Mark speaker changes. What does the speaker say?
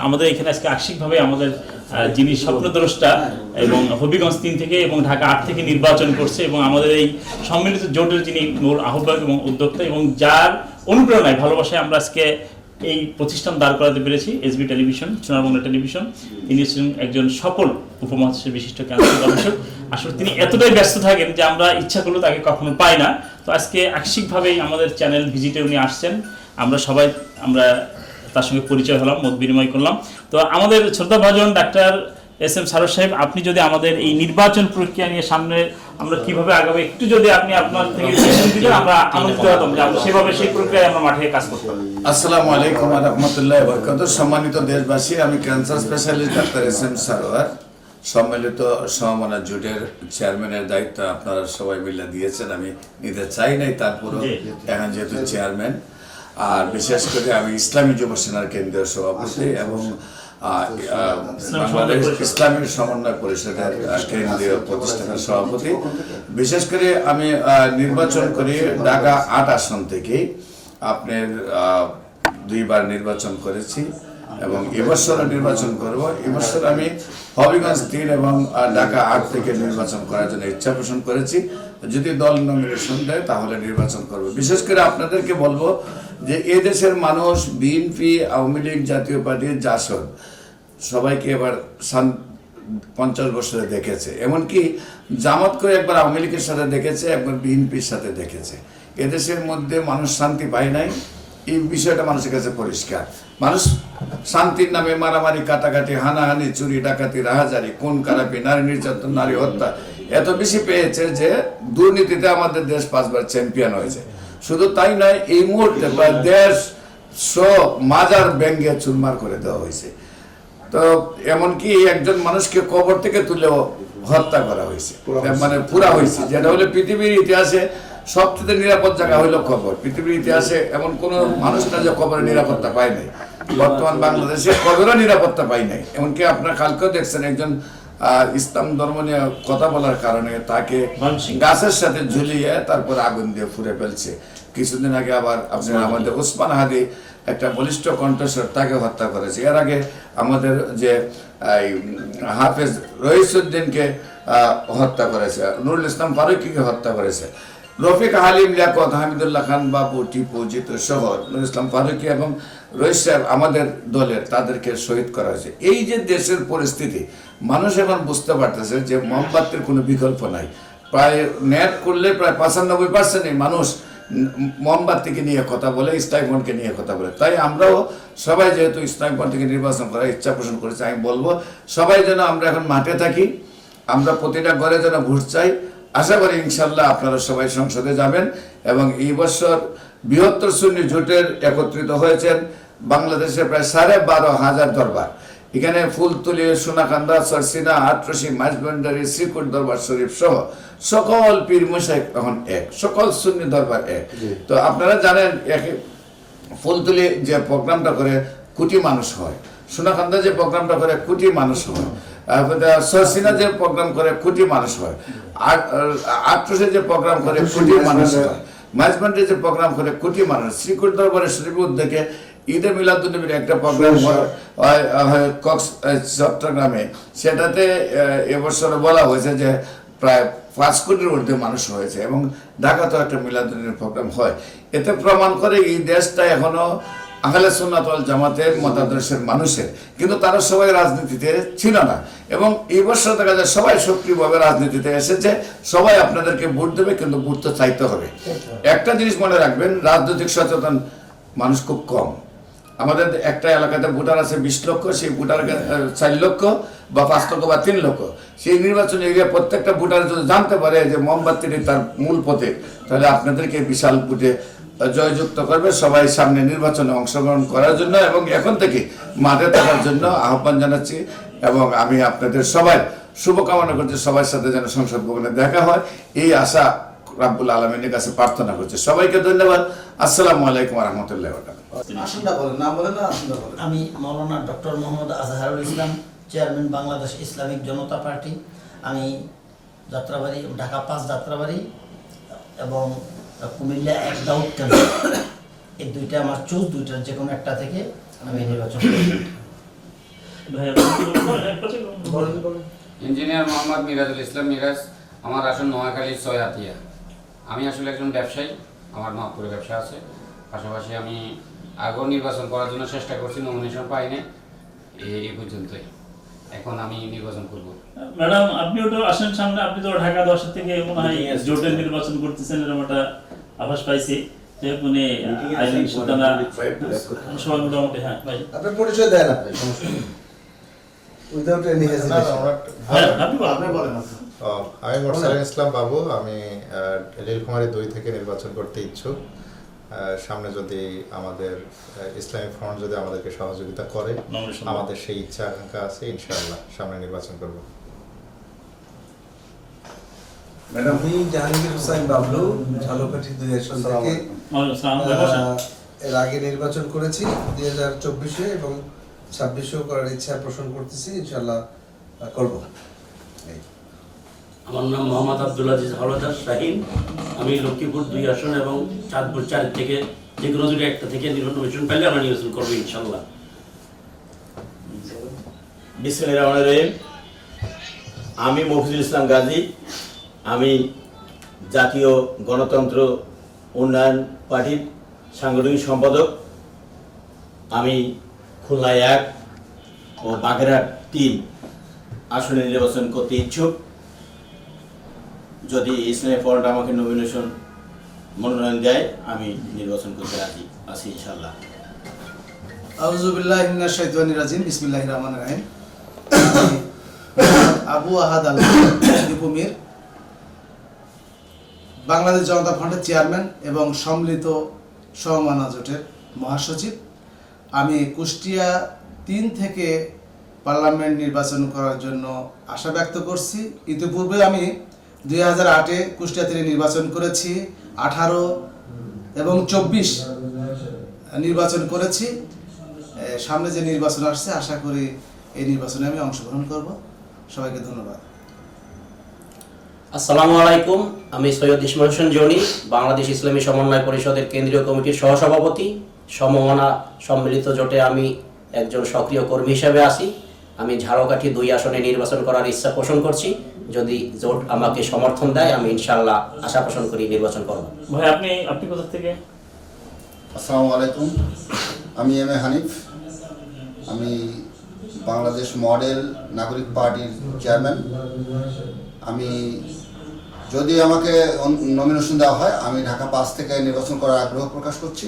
Speaker 1: আমাদের এখানে আজকে আংশিকভাবে আমাদের যিনি স্বপ্নদ্রষ্টা এবং হবিগঞ্জ 3 থেকে এবং ঢাকা 8 থেকে নির্বাচন করছে এবং আমাদের এই সম্মিলিত জোটের যিনি মূল আহ্বায়ক এবং উদ্যোক্তা এবং যার অনুপ্রেরণায় ভালোবাসায় আমরা আজকে এই প্রতিষ্ঠান দাঁড় করাতে পেরেছি এসবি টেলিভিশন, সোনার বাংলা টেলিভিশন। তিনি ছিলেন একজন সফল উপমহাদেশের বিশিষ্ট ক্যান্সার গবেষক। আসলে তিনি এতটাই ব্যস্ত থাকেন যে আমরা ইচ্ছা করলেও তাকে কখনো পাই না। তো আজকে আংশিকভাবেই আমাদের চ্যানেল ভিজিটে উনি আসছেন, আমরা তার সঙ্গে পরিচয় হলাম, মত বিনিময় করলাম। তো আমাদের শ্রদ্ধাভাজন ডাক্তার এস.এম. সারোয়ার সাহেব, আপনি যদি আমাদের এই নির্বাচন প্রক্রিয়া নিয়ে সামনে আমরা কিভাবে আগাবো একটু যদি আপনি আপনার থেকে দিলে আমরা আনন্দিত হতাম যে আমরা সেভাবে সেই প্রক্রিয়ায় আমরা মাঠে কাজ করতাম।
Speaker 2: আসসালামু আলাইকুম ওয়া রাহমাতুল্লাহি ওয়া বারাকাতুহু। সম্মানিত দেশবাসী, আমি cancer specialist doctor SM. Sarwar, সম্মিলিত সমমনা জোটের চেয়ারম্যানের দায়িত্ব আপনারা সবাই মিলে দিয়েছেন। আমি নিতে চাই নাই, তারপরও এখন যেহেতু চেয়ারম্যান, আর বিশেষ করে আমি ইসলামী যুব সেনার কেন্দ্রীয় সভাপতি এবং বাংলাদেশ ইসলামী সমন্বয় পরিষদের কেন্দ্রীয় প্রতিষ্ঠানের সভাপতি। বিশেষ করে আমি নির্বাচন করি ঢাকা 8 আসন থেকে, আপনার 2বার নির্বাচন করেছি এবং এবছরও নির্বাচন করব। এবছর আমি হবিগঞ্জ 3 এবং ঢাকা 8 থেকে নির্বাচন করার জন্য ইচ্ছা পোষণ করেছি। যদি দল নমিনেশন দেয় তাহলে নির্বাচন করব। বিশেষ করে আপনাদেরকে বলবো যে এই দেশের মানুষ বিএনপি, আওয়ামী লীগ, জাতীয় পার্টি, জাসদ সবাইকে এবার 50 বছরে দেখেছে, এমনকি জামাতকে একবার আওয়ামী লীগের সাথে দেখেছে, একবার বিএনপির সাথে দেখেছে। এদেশের মধ্যে মানুষ শান্তি পায় নাই, এই বিষয়টা মানুষের কাছে পরিষ্কার। মানুষ শান্তির নামে মারামারি, কাটাকাটি, হানাহানি, চুরি, ডাকাতি, রাহাজারি, খুন খারাপি, নারী নির্যাতন, নারী হত্যা এত বেশি পেয়েছে যে দুর্নীতিতে আমাদের দেশ 5বার চ্যাম্পিয়ন হয়েছে। শুধু তাই নয়, এই মুহূর্তে প্রায় 150 মাজার ব্যাঙ্গে চুরমার করে দেওয়া হয়েছে। তো এমনকি একজন মানুষকে কবর থেকে তুলেও হত্যা করা হয়েছে, মানে পুরা হয়েছে, যেটা হলো পৃথিবীর ইতিহাসে সবচেয়ে নিরাপদ জায়গা হইলো কবর। পৃথিবীর ইতিহাসে এমন কোনো মানুষ না যে কবরের নিরাপত্তা পায় নাই। বর্তমান বাংলাদেশে কবরেরও নিরাপত্তা পায় নাই। এমনকি আপনার কালকেও দেখছেন একজন ইসলাম ধর্ম নিয়ে কথা বলার কারণে তাকে গাছের সাথে ঝুলিয়ে তারপর আগুন দিয়ে পুড়ে ফেলছে। কিছুদিন আগে আবার আপনার আমাদের ওসমান হাদি, একটা বলিষ্ঠ কণ্ঠস্বর, তাকে হত্যা করেছে। এর আগে আমাদের যে হাফেজ রহিসউদ্দিনকে হত্যা করেছে, নুরুল ইসলাম ফারুকীকে হত্যা করেছে, রফিক হালিম, লিয়াকত, হামিদুল্লাহ খান বাবু, টিপু, জিতু সহ নুরুল ইসলাম ফারুকী এবং রহিস সাহেব আমাদের দলের, তাদেরকে শহীদ করা হয়েছে। এই যে দেশের পরিস্থিতি, মানুষ এখন বুঝতে পারতেছে যে মোমবাতির কোনো বিকল্প নাই। প্রায় নেট করলে প্রায় 95% মানুষ মোমবাতিকে নিয়ে কথা বলে, ইসলামকে নিয়ে কথা বলে। তাই আমরাও সবাই যেহেতু ইসলাম থেকে নির্বাচন করার ইচ্ছা পোষণ করেছি, আমি বলবো সবাই যেন আমরা এখন মাঠে থাকি, আমরা প্রতিটা ঘরে যেন ভোট চাই। আশা করি ইনশাল্লাহ আপনারা সবাই সংসদে যাবেন এবং এই বছর বৃহত্তর সুন্নি জোটের একত্রিত হয়েছেন বাংলাদেশে প্রায় 12,500 দরবার। এখানে ফুলতলি, সোনাকান্দা, সরসিনা, আটরশি, মাঝবান্ডারি, শ্রীকুট দরবার শরীফ সহ সকল পীর মুশাইখ এখন এক, সকল সুন্নি দরবার এক। তো আপনারা জানেন ফুলতলি যে প্রোগ্রামটা করে কোটি মানুষ হয়, সোনাকান্দা যে প্রোগ্রামটা করে কোটি মানুষ হয়, সরসিনা যে প্রোগ্রাম করে কোটি মানুষ হয়, আটরশি যে প্রোগ্রাম করে কোটি মানুষ হয়, মাঝবান্ডারি যে প্রোগ্রাম করে কোটি মানুষ, শ্রীকুট দরবারের শরীফ উদ্যোগে ঈদে মিলাদুন্নবীর একটা প্রোগ্রাম চট্টগ্রামে, সেটাতে এবছর বলা হয়েছে যে প্রায় 5 কোটির ঊর্ধ্বে মানুষ হয়েছে এবং ঢাকাতেও একটা মিলাদুন্নবীর প্রোগ্রাম হয়। এতে প্রমাণ করে এই দেশটা এখনো আহলে সুন্নাত ওয়াল জামাতের মতাদর্শের মানুষের, কিন্তু তারা সবাই রাজনীতিতে ছিল না এবং এই বছর দেখা যায় সবাই সক্রিয়ভাবে রাজনীতিতে এসেছে। সবাই আপনাদেরকে ভোট দেবে, কিন্তু ভোট তো চাইতে হবে। একটা জিনিস মনে রাখবেন, রাজনৈতিক সচেতন মানুষ খুব কম। আমাদের একটা এলাকাতে ভোটার আছে 20 লক্ষ, সেই ভোটার 4 লক্ষ বা 5 লক্ষ বা 3 লক্ষ। সেই নির্বাচনে এরিয়া প্রত্যেকটা ভোটার যদি জানতে পারে যে মোমবাতিটি তার মূল পথে, তাহলে আপনাদেরকে বিশাল ভোটে জয়যুক্ত করবে। সবাই সামনে নির্বাচনে অংশগ্রহণ করার জন্য এবং এখন থেকে মাঠে থাকার জন্য আহ্বান জানাচ্ছি এবং আমি আপনাদের সবাই শুভকামনা করছি। সবার সাথে যেন সংসদ ভবনে দেখা হয়, এই আশা রাব্বুল আলামিনের কাছে প্রার্থনা করছি। সবাইকে ধন্যবাদ। আসসালামু আলাইকুম ওয়া রাহমাতুল্লাহি ওয়া বারাকাতুহু।
Speaker 3: আমি মাওলানা doctor Mohammad Azharul Islam, chairman Bangladesh Islamic জনতা পার্টি। আমি যাত্রাবাড়ি, ঢাকা 5 যাত্রাবাড়ি এবং কুমিল্লা 1 দাউদ কেন্দ্র, এই দুইটা আমার চুজ, দুইটার যে কোনো একটা থেকে আমি নির্বাচন করি।
Speaker 1: ভাই
Speaker 4: ইঞ্জিনিয়ার মোহাম্মদ মিরাজুল ইসলাম মিরাজ। আমার আসন নোয়াখালী ছয়হাতিয়া। আমি আসলে একজন ব্যবসায়ী, আমার মাহপুরে ব্যবসা আছে। পাশাপাশি আমি আগেও নির্বাচন করার জন্য চেষ্টা করছি, নমিনেশন পাইনি এই পর্যন্তই। এখন আমি নির্বাচন করব।
Speaker 1: ম্যাডাম আপনিও তো আসেন সামনে, আপনি তো ঢাকা 10 থেকে মনে হয় জোটের নির্বাচন করতেছেন, এরকম একটা আভাস পাইছি যে মানে আইন সুলতানা সবাই মোটামুটি। হ্যাঁ ভাই
Speaker 5: আপনার পরিচয় দেন আপনি, সমস্যা নেই। Without any hesitation.
Speaker 1: হ্যাঁ আপনি বলেন।
Speaker 6: আমি মোরসালিন ইসলাম বাবু। আমি নীলকুমারী 2 থেকে নির্বাচন করতে ইচ্ছুক। সামনে যদি আমাদের ইসলামিক ফ্রন্ট যদি আমাদেরকে সহযোগিতা করে, আমাদের সেই ইচ্ছা আকাঙ্ক্ষা আছে, ইনশাআল্লাহ সামনে নির্বাচন করব।
Speaker 2: ম্যাডাম
Speaker 5: আমি জাহাঙ্গীর হোসাইন বাবলু, ঝালকাঠি 2 আসন থেকে এর আগে নির্বাচন করেছি 2024-এ এবং 26-এও করার ইচ্ছা পোষণ করতেছি, ইনশাআল্লাহ করব।
Speaker 7: আমার নাম মোহাম্মদ আব্দুল আজিজ হলদার শাহিন। আমি লক্ষ্মীপুর 2 আসন এবং চাঁদপুর 4 থেকে যে কোনো দুটো একটা থেকে নির্বাচন পেলে আমরা নির্বাচন করবো ইনশাল্লাহ।
Speaker 8: বিসমিল্লাহির রহমানির রহিম। আমি মফিজুল ইসলাম গাজী। আমি জাতীয় গণতন্ত্র উন্নয়ন পার্টির সাংগঠনিক সম্পাদক। আমি খুলনা 1 ও বাগেরহাট 3 আসনে নির্বাচন করতে ইচ্ছুক। যদি ইসলামিক ফ্রন্ট আমাকে মনোনয়ন দেয়, আমি নির্বাচন করতে রাজি আছি ইনশাআল্লাহ।
Speaker 9: আউযু বিল্লাহি মিনাশ শাইতানির রাজিম। বিসমিল্লাহির রহমানির রহিম। আবু আহাদ আল দীপুমির, বাংলাদেশ জনতা ফ্রন্টের চেয়ারম্যান এবং সম্মিলিত সমমনা জোটের মহাসচিব। আমি কুষ্টিয়া 3 থেকে পার্লামেন্ট নির্বাচন করার জন্য আশা ব্যক্ত করছি। ইতিপূর্বে আমি 2008-এ কুষ্টিয়া থেকে নির্বাচন করেছি, 18 এবং 24 নির্বাচন করেছি। সামনে যে নির্বাচন আসছে, আশা করি এই নির্বাচনে আমি অংশগ্রহণ করব। সবাইকে ধন্যবাদ।
Speaker 7: আসসালামু আলাইকুম। আমি সৈয়দ ইসমাইল হোসেন জনি, বাংলাদেশ ইসলামী সমন্বয় পরিষদের কেন্দ্রীয় কমিটির সহসভাপতি। সমমনা সম্মিলিত জোটে আমি একজন সক্রিয় কর্মী হিসেবে আছি। আমি ঝালকাঠি 2 আসনে নির্বাচন করার ইচ্ছা পোষণ করছি। যদি জোট আমাকে সমর্থন দেয়, আমি ইনশাআল্লাহ আশা পোষণ করি নির্বাচন করব।
Speaker 1: ভাই আপনি কোথা থেকে?
Speaker 10: আসসালামু আলাইকুম। আমি এম এ হানিফ। আমি বাংলাদেশ মডেল নাগরিক পার্টির চেয়ারম্যান। আমি যদি আমাকে নমিনেশন দেওয়া হয়, আমি ঢাকা 5 থেকে নির্বাচন করার আগ্রহ প্রকাশ করছি।